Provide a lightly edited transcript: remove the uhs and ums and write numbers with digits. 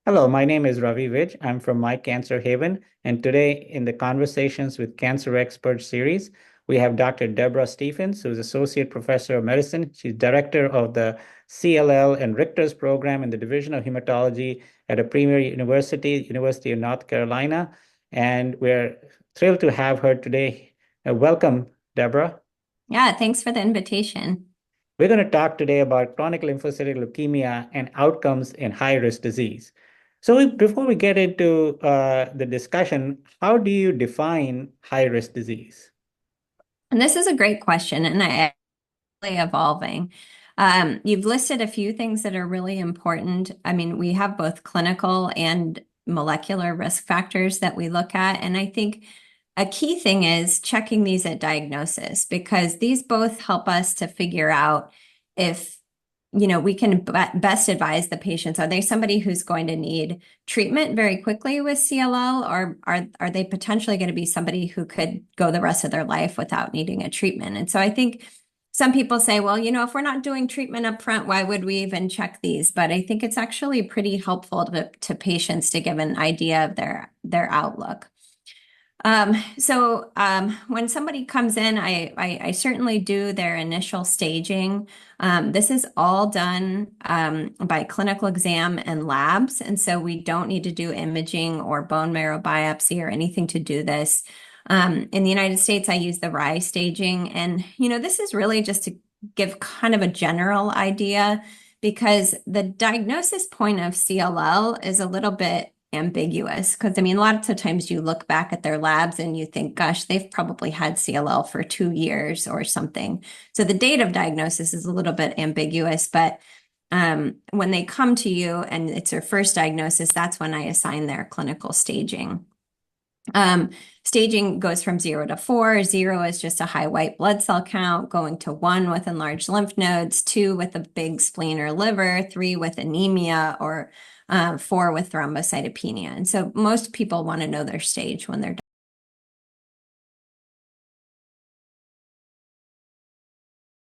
Hello, my name is Ravi Vij. I'm from My Cancer Haven, and today in the Conversations with Cancer Experts series, we have Dr. Deborah Stephens, who's Associate Professor of Medicine. She's Director of the CLL and Richter's program in the Division of Hematology at a premier university, University of North Carolina, and we're thrilled to have her today. Welcome, Deborah. Yeah, thanks for the invitation. We're going to talk today about chronic lymphocytic leukemia and outcomes in high-risk disease. So before we get into the discussion, how do you define high-risk disease? And this is a great question, and I really evolving. You've listed a few things that are really important. I mean, we have both clinical and molecular risk factors that we look at, and I think a key thing is checking these at diagnosis because these both help us to figure out if we can best advise the patients. Are they somebody who's going to need treatment very quickly with CLL, or are they potentially going to be somebody who could go the rest of their life without needing a treatment? And so I think some people say, well, if we're not doing treatment up front, why would we even check these? But I think it's actually pretty helpful to patients to give an idea of their outlook. When somebody comes in, I certainly do their initial staging. This is all done by clinical exam and labs, and so we don't need to do imaging or bone marrow biopsy or anything to do this. In the United States, I use the RIE staging, and this is really just to give kind of a general idea because the diagnosis point of CLL is a little bit ambiguous because I mean, lots of times you look back at their labs and you think, gosh, they've probably had CLL for 2 years or something. So the date of diagnosis is a little bit ambiguous, but when they come to you and it's their first diagnosis, that's when I assign their clinical staging. Staging goes from 0 to 4. 0 is just a high white blood cell count, going to 1 with enlarged lymph nodes, 2 with a big spleen or liver, 3 with anemia, or 4 with thrombocytopenia. And so most people want to know their stage when they're